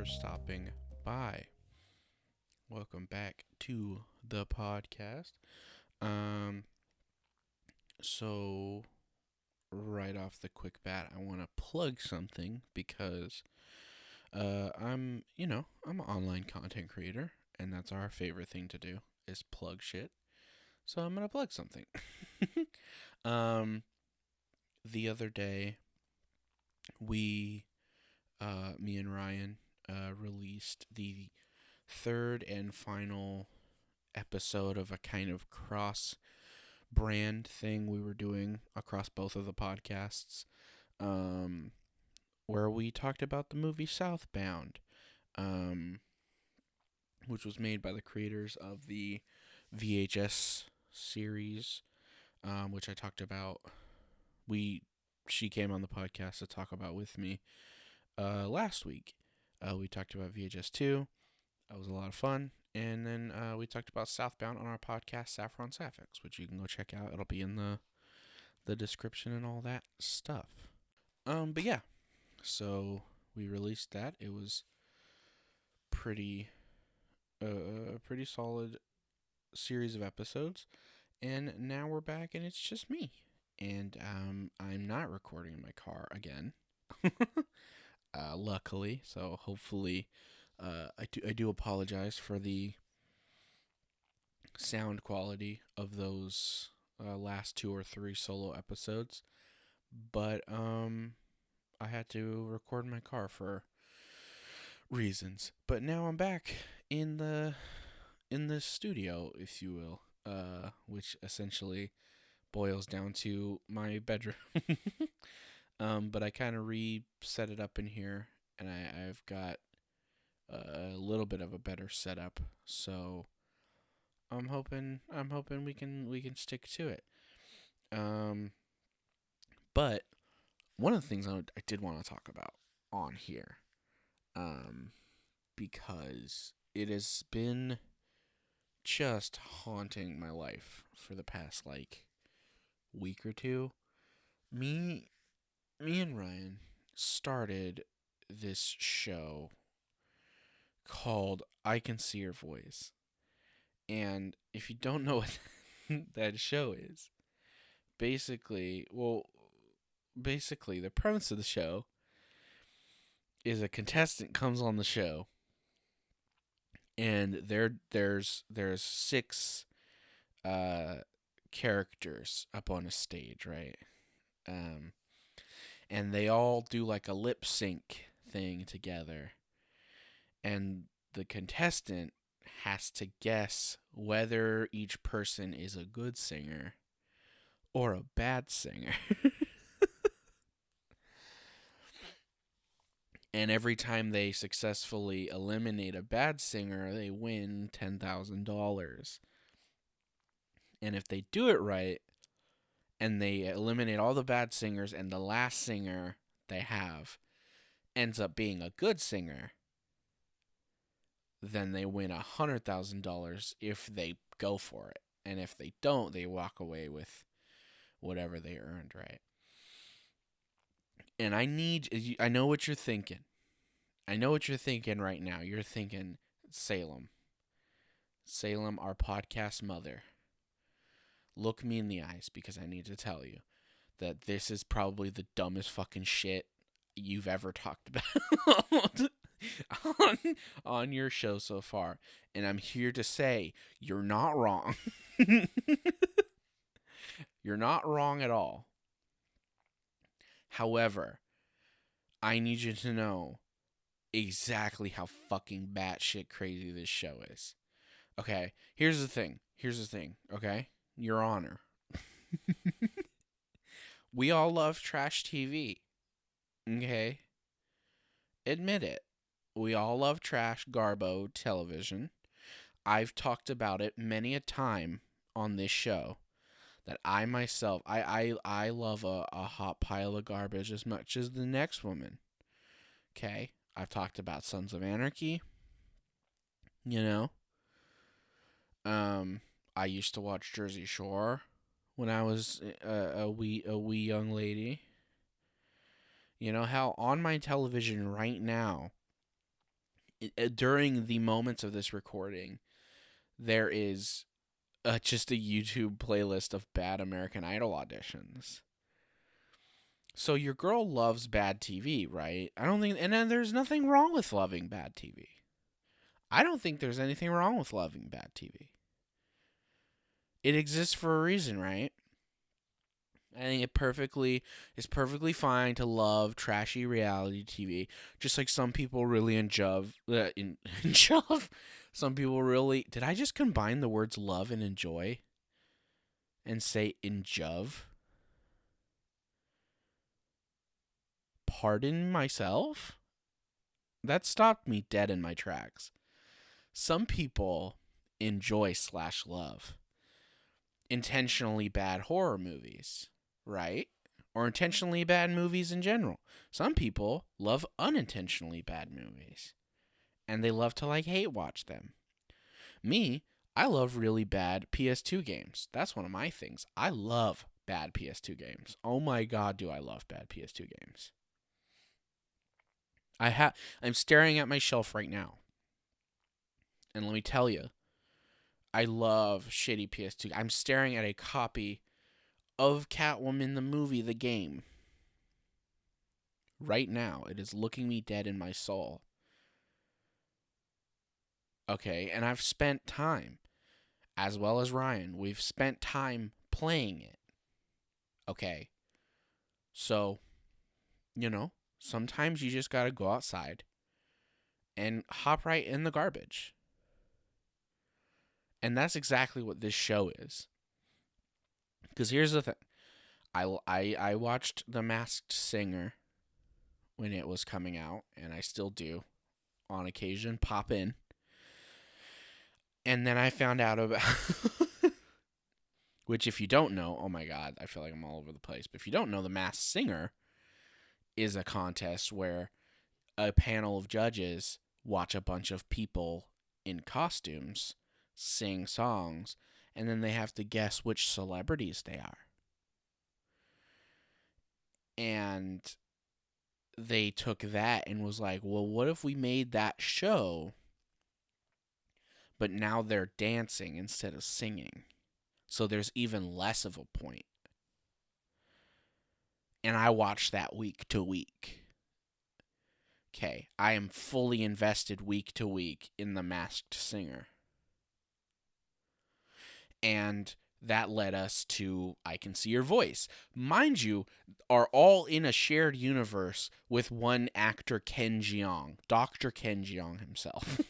stopping by. Welcome back to the podcast. Um, so right off the quick bat, I want to plug something because I'm an online content creator, and that's our favorite thing to do is plug shit. So I'm gonna plug something. um, the other day, me and Ryan, released the third and final episode of a kind of cross brand thing we were doing across both of the podcasts, um, where we talked about the movie Southbound, um, which was made by the creators of the VHS series, which I talked about. We She came on the podcast to talk about with me last week. We talked about VHS 2. That was a lot of fun. And then we talked about Southbound on our podcast, Saffron Sapphics, which you can go check out. It'll be in the description and all that stuff. But yeah, so we released that. It was pretty, a pretty solid series of episodes. And now we're back, and it's just me. And I'm not recording in my car again. Luckily, so hopefully, I do apologize for the sound quality of those last two or three solo episodes, but I had to record in my car for reasons. But now I'm back in the studio, if you will, which essentially boils down to my bedroom. But I kind of reset it up in here, and I've got a little bit of a better setup. So I'm hoping we can stick to it. Um, but one of the things I did want to talk about on here, um, because it has been just haunting my life for the past week or two. Me, me and Ryan started this show called I Can See Your Voice. And if you don't know what that show is, basically, the premise of the show is a contestant comes on the show, and there's six uh characters up on a stage, right? Um, and they all do like a lip sync thing together, and the contestant has to guess whether each person is a good singer or a bad singer. And every time they successfully eliminate a bad singer, they win $10,000. And if they do it right and they eliminate all the bad singers and the last singer they have ends up being a good singer, then they win $100,000 if they go for it. And if they don't, they walk away with whatever they earned, right? And I know what you're thinking. I know what you're thinking right now. You're thinking, Salem, our podcast mother, look me in the eyes, because I need to tell you that this is probably the dumbest fucking shit you've ever talked about on, on your show so far. And I'm here to say, you're not wrong. You're not wrong at all. However, I need you to know exactly how fucking batshit crazy this show is. Okay, here's the thing. Okay? Your Honor. We all love trash TV. Okay? Admit it. We all love trash garbo television. I've talked about it many a time on this show that I myself, I love a hot pile of garbage as much as the next woman. Okay? I've talked about Sons of Anarchy. You know? I used to watch Jersey Shore when I was a wee young lady. You know, hell, on my television right now, during the moments of this recording, there is just a YouTube playlist of bad American Idol auditions. So your girl loves bad TV, right? I don't think, and then there's nothing wrong with loving bad TV. I don't think there's anything wrong with loving bad TV. It exists for a reason, right? I think it's perfectly fine to love trashy reality TV, just like some people really enjoy. Some people really. Did I just combine the words love and enjoy, and say enjove? Pardon myself? That stopped me dead in my tracks. Some people enjoy / love intentionally bad horror movies, right? Or intentionally bad movies in general. Some people love unintentionally bad movies, and they love to hate watch them. Me, I love really bad PS2 games. That's one of my things. I love bad PS2 games. Oh my god, do I love bad PS2 games. I'm staring at my shelf right now. And let me tell you, I love shitty PS2. I'm staring at a copy of Catwoman the movie, the game. Right now, it is looking me dead in my soul. Okay, and I've spent time, as well as Ryan, we've spent time playing it. Okay, so, sometimes you just gotta go outside and hop right in the garbage. And that's exactly what this show is. Because here's the thing. I watched The Masked Singer when it was coming out, and I still do, on occasion, pop in. And then I found out about... which, if you don't know, oh my god, I feel like I'm all over the place. But if you don't know, The Masked Singer is a contest where a panel of judges watch a bunch of people in costumes sing songs, and then they have to guess which celebrities they are. And they took that and was like, well, what if we made that show, but now they're dancing instead of singing? So there's even less of a point. And I watched that week to week. Okay, I am fully invested week to week in The Masked Singer. And that led us to I Can See Your Voice. Mind you, are all in a shared universe with one actor, Ken Jeong. Dr. Ken Jeong himself.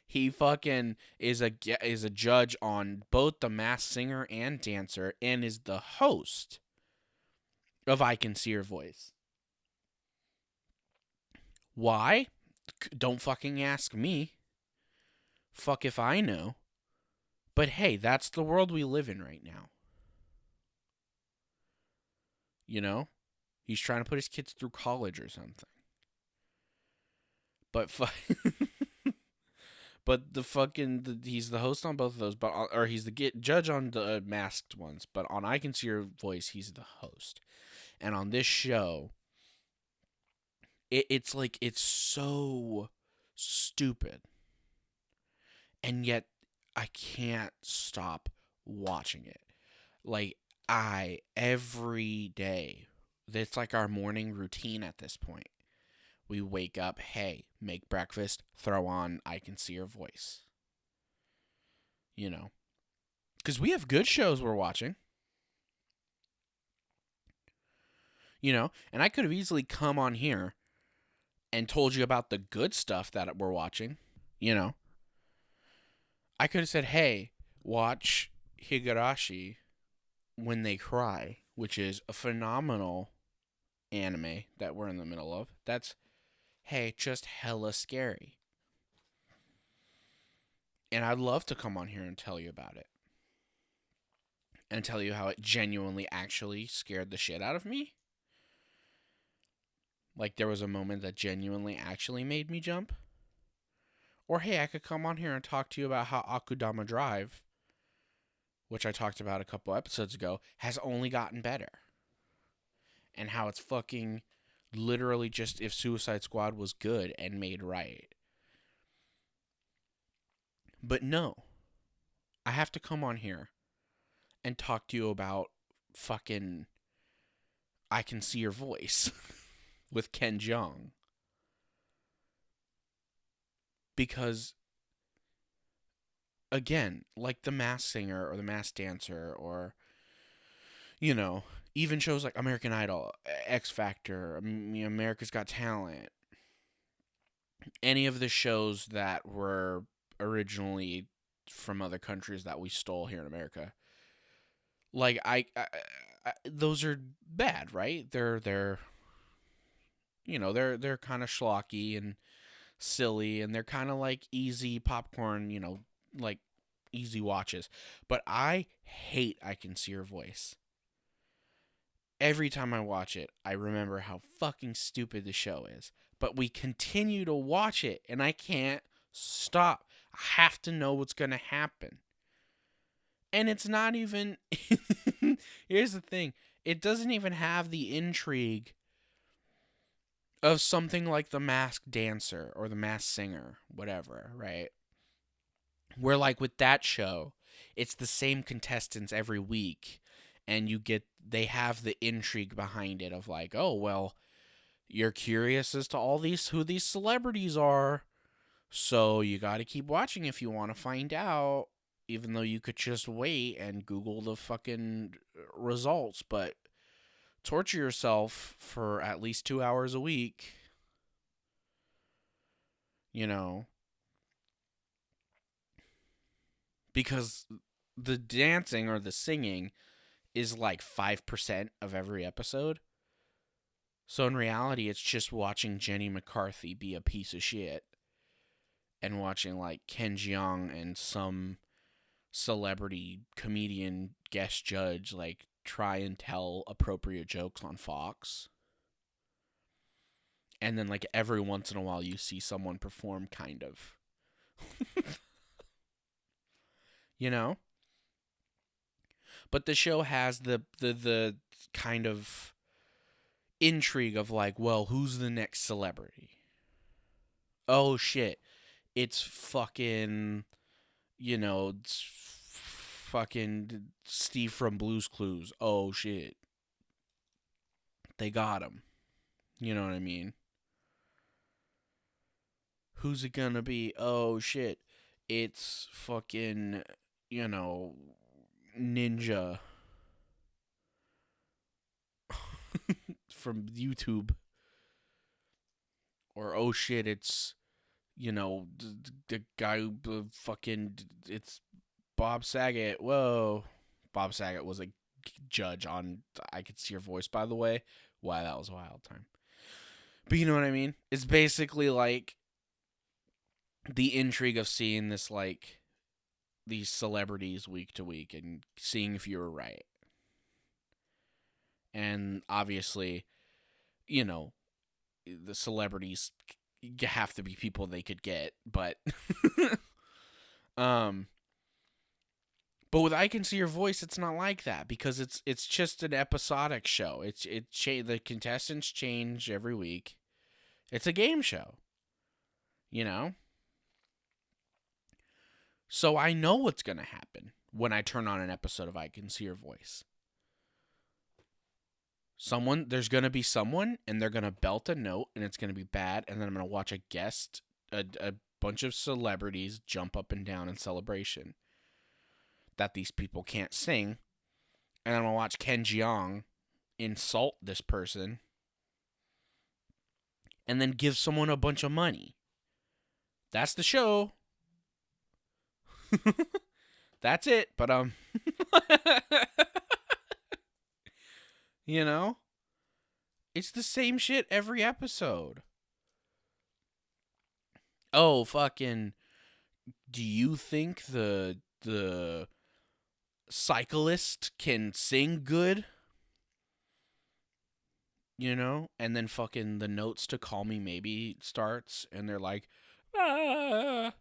He fucking is a judge on both The Masked Singer and Dancer, and is the host of I Can See Your Voice. Why? Don't fucking ask me. Fuck if I know. But hey, that's the world we live in right now. He's trying to put his kids through college or something. But but he's the host on both of those, or he's the judge on the masked ones. But on I Can See Your Voice, he's the host. And on this show, it's so stupid, and yet I can't stop watching it. Every day, it's like our morning routine at this point. We wake up, hey, make breakfast, throw on I Can See Your Voice. Because we have good shows we're watching. And I could have easily come on here and told you about the good stuff that we're watching. I could have said, hey, watch Higurashi When They Cry, which is a phenomenal anime that we're in the middle of. That's, hey, just hella scary. And I'd love to come on here and tell you about it. And tell you how it genuinely actually scared the shit out of me. Like, there was a moment that genuinely actually made me jump. Or, hey, I could come on here and talk to you about how Akudama Drive, which I talked about a couple episodes ago, has only gotten better. And how it's fucking Literally just if Suicide Squad was good and made right. But no, I have to come on here and talk to you about fucking I Can See Your Voice with Ken Jeong. Because, again, like The Masked Singer or The Masked Dancer or, you know, even shows like American Idol, X Factor, America's Got Talent, any of the shows that were originally from other countries that we stole here in America. Like those are bad, right? They're they're kind of schlocky and silly, and they're kind of like easy popcorn, like easy watches. But I hate I Can See Your Voice. Every time I watch it, I remember how fucking stupid the show is. But we continue to watch it, and I can't stop. I have to know what's going to happen. And it's not even. Here's the thing, it doesn't even have the intrigue of something like The Masked Dancer or The Masked Singer, whatever, right? Where, like, with that show, it's the same contestants every week, and they have the intrigue behind it of like, oh, well, you're curious as to who these celebrities are, so you got to keep watching if you want to find out, even though you could just wait and Google the fucking results, but torture yourself for at least 2 hours a week, you know, because the dancing or the singing is like 5% of every episode. So in reality, it's just watching Jenny McCarthy be a piece of shit and watching like Ken Jeong and some celebrity comedian guest judge like try and tell appropriate jokes on Fox. And then like every once in a while you see someone perform kind of. You know? But the show has the kind of intrigue of like, well, who's the next celebrity? Oh shit. It's fucking, it's fucking Steve from Blue's Clues. Oh shit. They got him. You know what I mean? Who's it gonna be? Oh shit. It's fucking, Ninja from YouTube. Or oh shit, it's the guy who fucking it's Bob Saget. Whoa, Bob Saget was a judge on I Could See Your Voice, by the way. Wow, that was a wild time. But you know what I mean? It's basically like the intrigue of seeing this like these celebrities week to week and seeing if you were right. And obviously, the celebrities have to be people they could get, but um but with I Can See Your Voice, it's not like that because it's just an episodic show. The contestants change every week. It's a game show. You know? So I know what's going to happen when I turn on an episode of I Can See Your Voice. There's going to be someone, and they're going to belt a note, and it's going to be bad, and then I'm going to watch a bunch of celebrities jump up and down in celebration that these people can't sing, and I'm going to watch Ken Jeong insult this person, and then give someone a bunch of money. That's the show. That's it, but it's the same shit every episode. Oh, fucking, do you think the cyclist can sing good? And then fucking the notes to Call Me Maybe starts, and they're like, ah.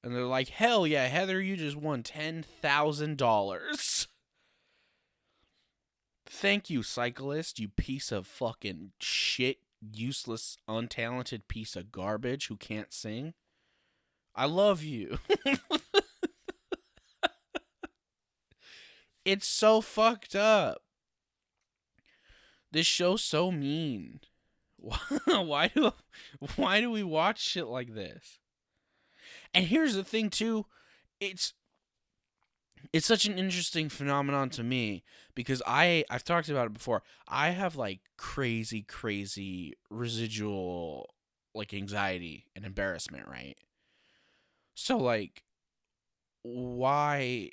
And they're like, hell yeah, Heather, you just won $10,000. Thank you, cyclist, you piece of fucking shit, useless, untalented piece of garbage who can't sing. I love you. It's so fucked up. This show's so mean. Why do why do we watch shit like this? And here's the thing too, it's such an interesting phenomenon to me because I've talked about it before. I have like crazy residual like anxiety and embarrassment, right? So like why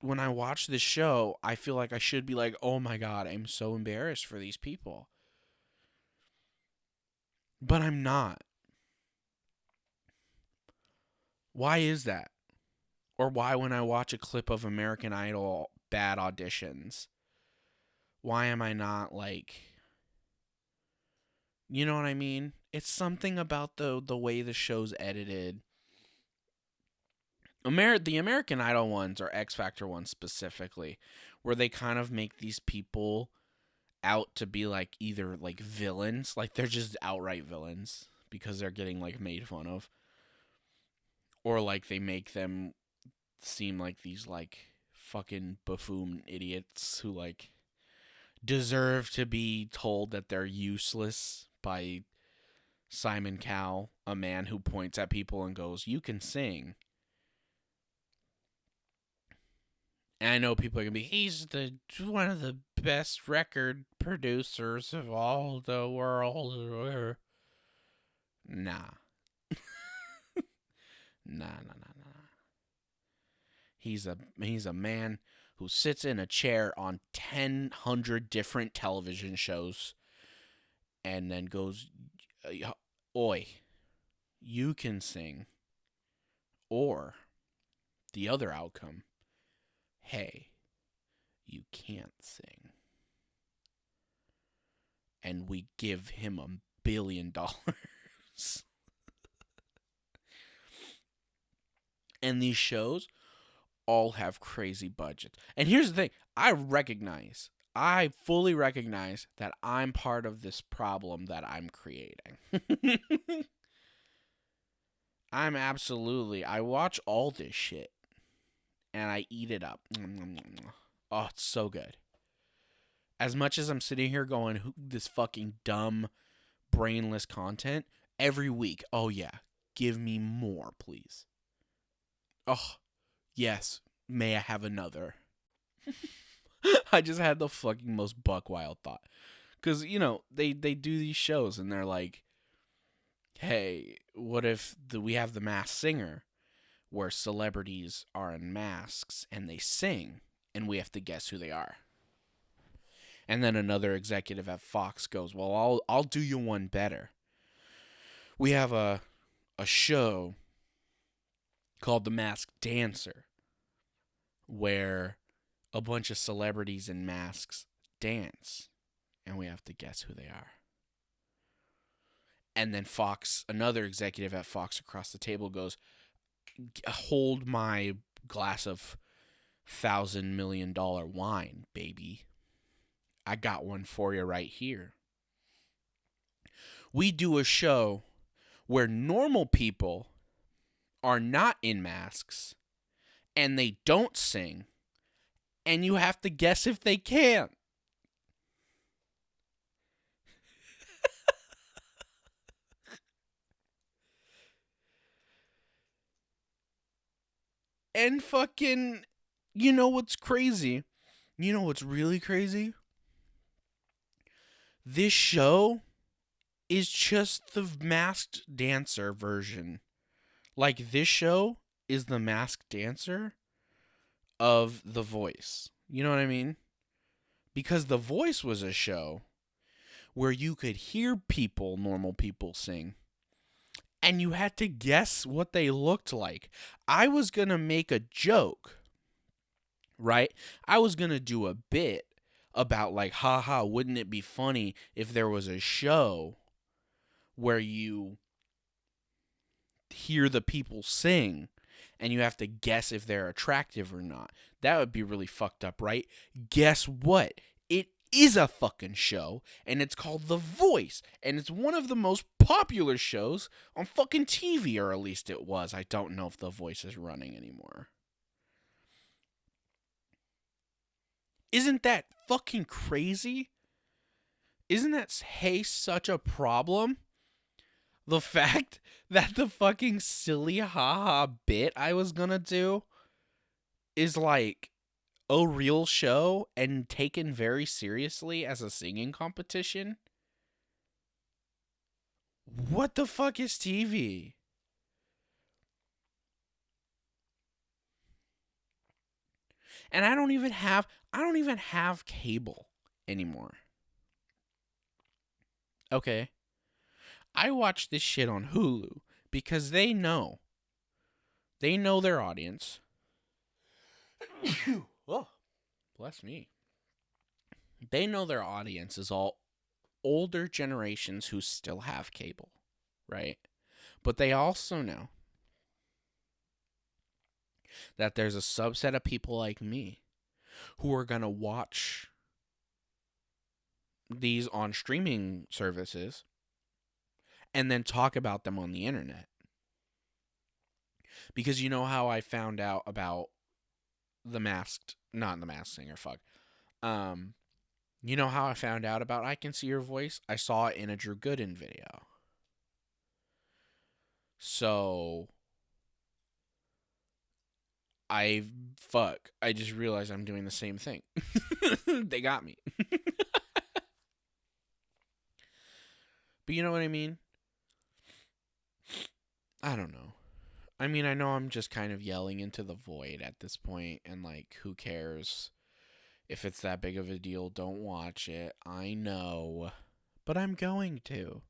when I watch this show, I feel like I should be like, "Oh my god, I'm so embarrassed for these people." But I'm not. Why is that? Or why when I watch a clip of American Idol bad auditions, why am I not like, you know what I mean? It's something about the way the show's edited. The American Idol ones or X Factor ones specifically, where they kind of make these people out to be like either like villains, like they're just outright villains because they're getting like made fun of, or like they make them seem like these like fucking buffoon idiots who like deserve to be told that they're useless by Simon Cowell, a man who points at people and goes, "You can sing." And I know people are gonna be, he's the one of the best record producers of all the world. Nah. Nah. He's a man who sits in a chair on 1,000 different television shows and then goes, "Oi, you can sing." Or the other outcome, "Hey, you can't sing." And we give him $1 billion. And these shows all have crazy budgets. And here's the thing, I fully recognize that I'm part of this problem that I'm creating. I watch all this shit and I eat it up. Oh, it's so good. As much as I'm sitting here going, this fucking dumb, brainless content, every week, oh yeah, give me more, please. Oh, yes, may I have another? I just had the fucking most buck wild thought. Because, they do these shows and they're like, hey, what if we have the Masked Singer where celebrities are in masks and they sing and we have to guess who they are? And then another executive at Fox goes, well, I'll do you one better. We have a show called The Masked Dancer where a bunch of celebrities in masks dance and we have to guess who they are. And then Fox, another executive at Fox across the table goes, hold my glass of $1,000,000,000 wine, baby. I got one for you right here. We do a show where normal people are not in masks and they don't sing and you have to guess if they can. And fucking, you know what's crazy? You know what's really crazy? This show is just the Masked Dancer version. Like, this show is the Masked Dancer of The Voice. You know what I mean? Because The Voice was a show where you could hear people, normal people, sing. And you had to guess what they looked like. I was going to make a joke, right? I was going to do a bit about like, haha, wouldn't it be funny if there was a show where you hear the people sing and you have to guess if they're attractive or not. That would be really fucked up, right? Guess what? It is a fucking show, and it's called The Voice, and it's one of the most popular shows on fucking TV, or at least it was. I don't know if The Voice is running anymore. Isn't that fucking crazy? Isn't that such a problem? The fact that the fucking silly haha bit I was gonna do is like a real show and taken very seriously as a singing competition? What the fuck is TV? And I don't even have cable anymore. Okay. I watch this shit on Hulu because they know their audience. Oh, bless me. They know their audience is all older generations who still have cable, right? But they also know that there's a subset of people like me who are going to watch these on streaming services and then talk about them on the internet. Because you know how I found out about not the Masked Singer, fuck. You know how I found out about I Can See Your Voice? I saw it in a Drew Gooden video. So I just realized I'm doing the same thing. They got me. But you know what I mean? I don't know. I mean, I know I'm just kind of yelling into the void at this point, and like, who cares? If it's that big of a deal, don't watch it. I know. But I'm going to.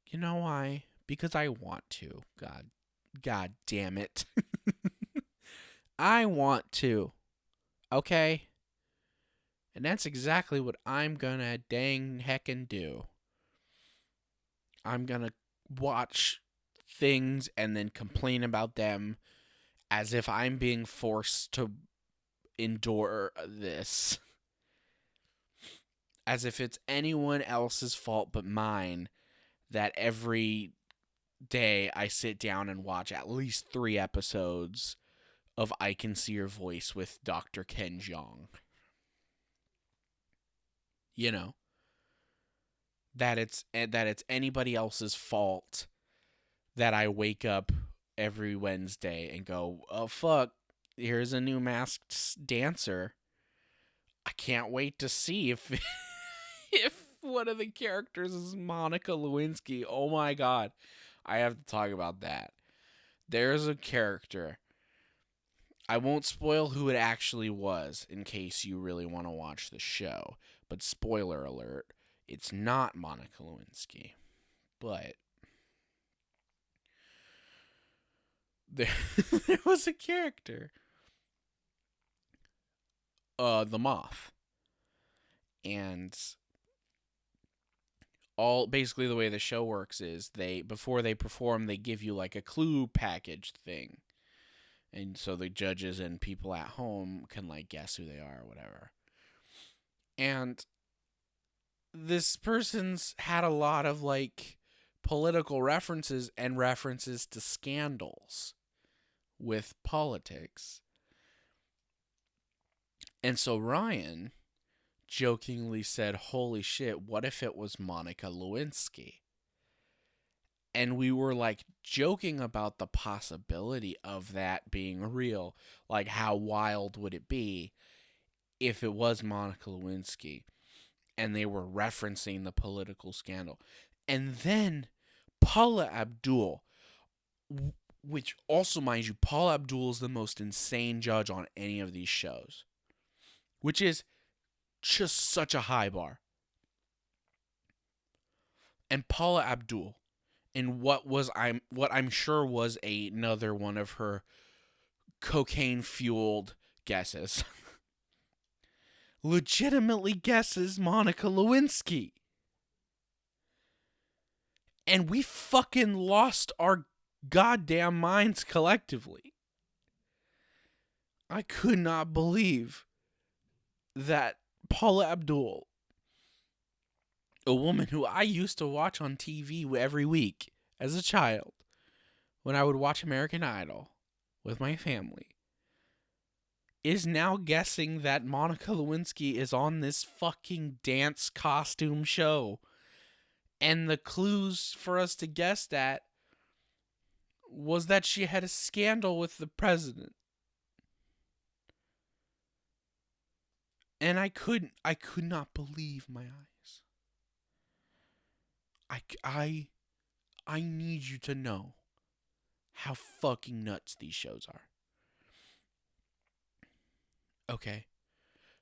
You know why? Because I want to. God damn it. I want to. Okay? And that's exactly what I'm gonna dang heckin' do. I'm gonna watch things and then complain about them as if I'm being forced to endure this. As if it's anyone else's fault but mine that every day I sit down and watch at least 3 episodes of I Can See Your Voice with Dr. Ken Jeong. You know, that it's anybody else's fault that I wake up every Wednesday and go, "Oh fuck, here's a new masked dancer. I can't wait to see if if one of the characters is Monica Lewinsky." Oh my god. I have to talk about that. There's a character. I won't spoil who it actually was in case you really want to watch the show. But spoiler alert, it's not Monica Lewinsky. But there, there was a character. The Moth. And basically the way the show works is before they perform, they give you like a clue package thing. And so the judges and people at home can like guess who they are or whatever. And this person's had a lot of like political references and references to scandals with politics. And so Ryan jokingly said, "Holy shit, what if it was Monica Lewinsky?" And we were like joking about the possibility of that being real. Like, how wild would it be if it was Monica Lewinsky and they were referencing the political scandal? And then Paula Abdul, which also, mind you, Paula Abdul is the most insane judge on any of these shows, which is just such a high bar. And Paula Abdul, in what I'm sure was another one of her cocaine fueled guesses, legitimately guesses Monica Lewinsky. And we fucking lost our goddamn minds collectively. I could not believe that Paula Abdul, a woman who I used to watch on TV every week as a child when I would watch American Idol with my family, is now guessing that Monica Lewinsky is on this fucking dance costume show. And the clues for us to guess that was that she had a scandal with the president. And I could not believe my eyes. I need you to know how fucking nuts these shows are. Okay.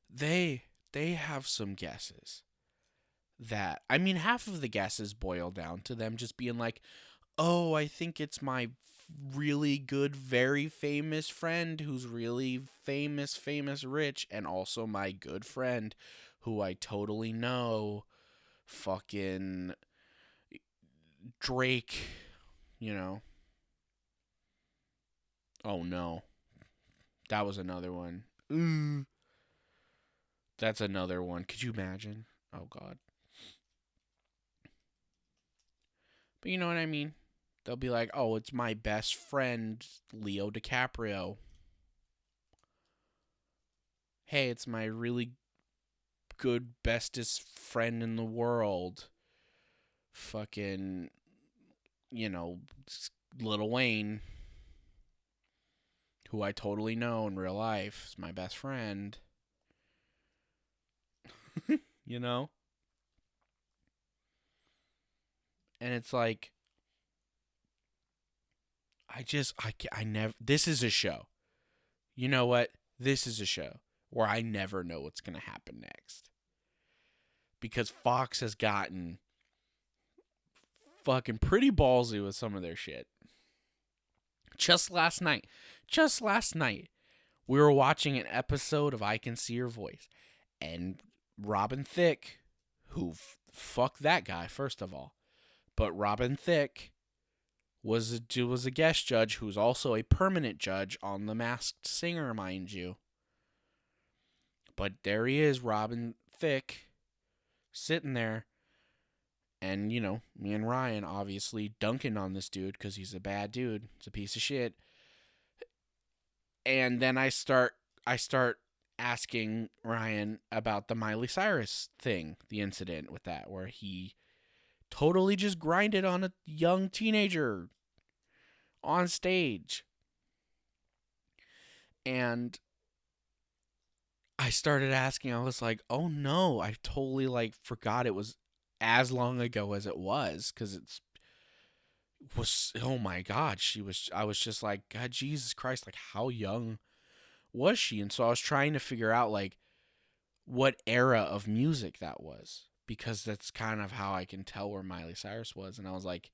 They have some guesses that, I mean, half of the guesses boil down to them just being like, oh, I think it's my really good, very famous friend who's really famous, rich, and also my good friend who I totally know, fucking Drake, you know. Oh no, that was another one. Ooh, that's another one. Could you imagine? Oh god. But you know what I mean? They'll be like, oh, it's my best friend, Leo DiCaprio. Hey, it's my really good, bestest friend in the world. Fucking, you know, Lil Wayne, who I totally know in real life, is my best friend. You know? And it's like, I never, this is a show. You know what? This is a show where I never know what's going to happen next. Because Fox has gotten fucking pretty ballsy with some of their shit. Just last night, we were watching an episode of I Can See Your Voice. And Robin Thicke, who, fuck that guy, first of all. But Robin Thicke was a guest judge who's also a permanent judge on The Masked Singer, mind you. But there he is, Robin Thicke, sitting there. And, you know, me and Ryan obviously dunking on this dude because he's a bad dude. He's a piece of shit. And then I start asking Ryan about the Miley Cyrus thing, the incident with that, where he totally just grinded on a young teenager on stage. And I started asking, I was like, oh no, I totally like forgot it was as long ago as it was, because oh my god, I was just like, God, Jesus Christ, like how young was she? And so I was trying to figure out like what era of music that was, because that's kind of how I can tell where Miley Cyrus was. And I was like,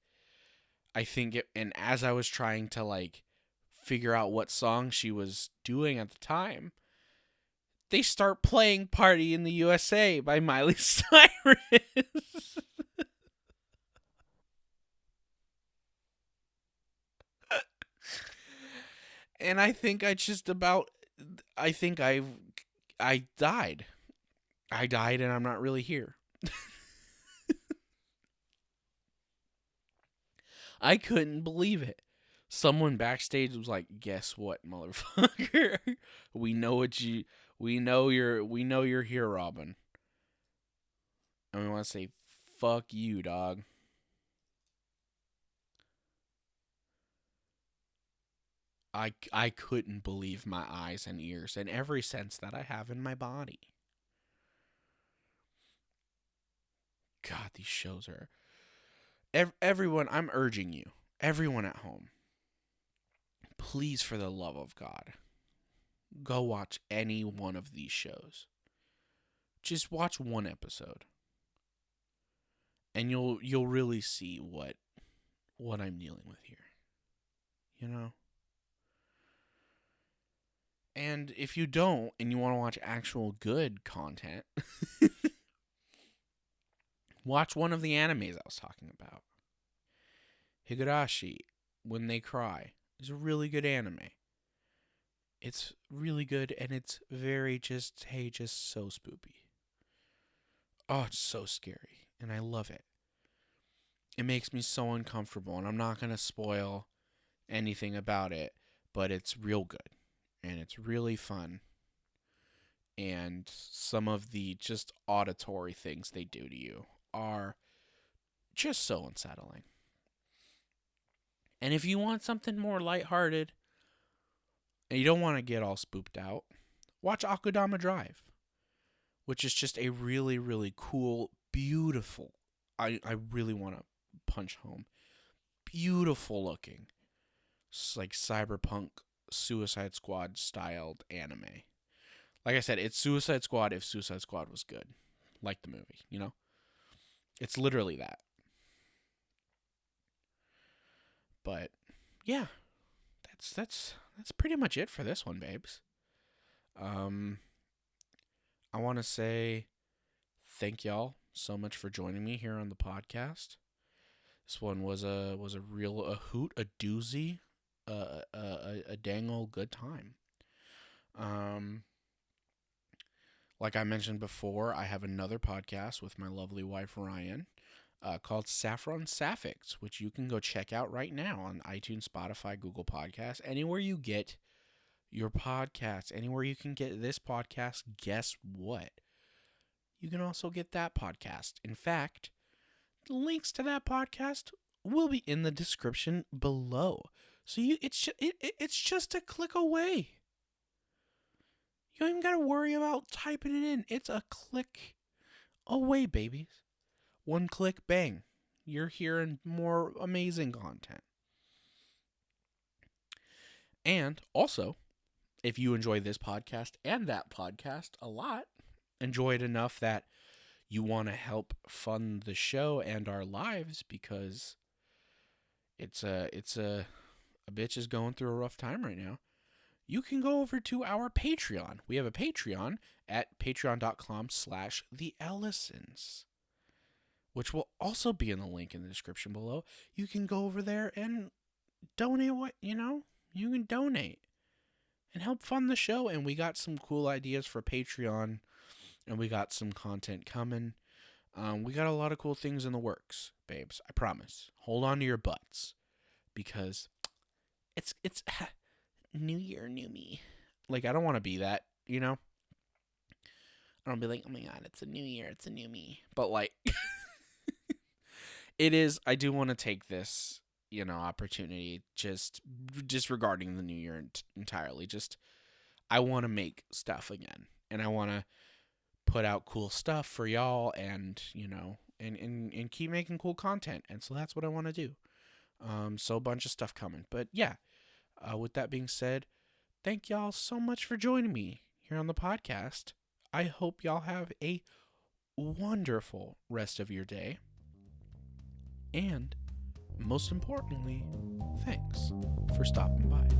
I think it, and as I was trying to like figure out what song she was doing at the time, they start playing Party in the USA by Miley Cyrus. And I think I think I died. I died and I'm not really here. I couldn't believe it. Someone backstage was like, "Guess what, motherfucker? we know what you we know you're here, Robin." And we want to say, "Fuck you, dog." I couldn't believe my eyes and ears and every sense that I have in my body. God, these shows are everyone, I'm urging you, everyone at home, please, for the love of God, go watch any one of these shows. Just watch one episode, and you'll really see what I'm dealing with here. You know? And if you don't and you want to watch actual good content, watch one of the animes I was talking about. Higurashi, When They Cry, is a really good anime. It's really good, and it's very just so spoopy. Oh, it's so scary, and I love it. It makes me so uncomfortable, and I'm not going to spoil anything about it, but it's real good, and it's really fun. And some of the just auditory things they do to you are just so unsettling. And if you want something more lighthearted and you don't want to get all spooked out, watch Akudama Drive, which is just a really, really cool, beautiful. I really want to punch home. Beautiful looking, like cyberpunk Suicide Squad styled anime. Like I said, it's Suicide Squad if Suicide Squad was good, like the movie. It's literally that. But yeah, that's pretty much it for this one, babes. Um, I want to say thank y'all so much for joining me here on the podcast. This one was a hoot, a doozy, a dang old good time. Um, like I mentioned before, I have another podcast with my lovely wife Ryan, called Saffron Sapphics, which you can go check out right now on iTunes, Spotify, Google Podcasts, anywhere you get your podcasts, anywhere you can get this podcast. Guess what? You can also get that podcast. In fact, the links to that podcast will be in the description below. So it's just a click away. You don't even got to worry about typing it in. It's a click away, babies. One click, bang. You're hearing more amazing content. And also, if you enjoy this podcast and that podcast a lot, enjoy it enough that you want to help fund the show and our lives, because it's a bitch is going through a rough time right now, you can go over to our Patreon. We have a Patreon at patreon.com/theellisons, which will also be in the link in the description below. You can go over there and donate you can donate and help fund the show. And we got some cool ideas for Patreon, and we got some content coming. We got a lot of cool things in the works, babes. I promise. Hold on to your butts, because it's new year, new me. Like, I don't want to be that, I don't be like, oh my god, it's a new year, it's a new me. But like, it is. I do want to take this, opportunity, just disregarding the new year entirely. Just, I want to make stuff again, and I want to put out cool stuff for y'all, and and keep making cool content. And so that's what I want to do. So a bunch of stuff coming. But yeah, with that being said, thank y'all so much for joining me here on the podcast. I hope y'all have a wonderful rest of your day. And most importantly, thanks for stopping by.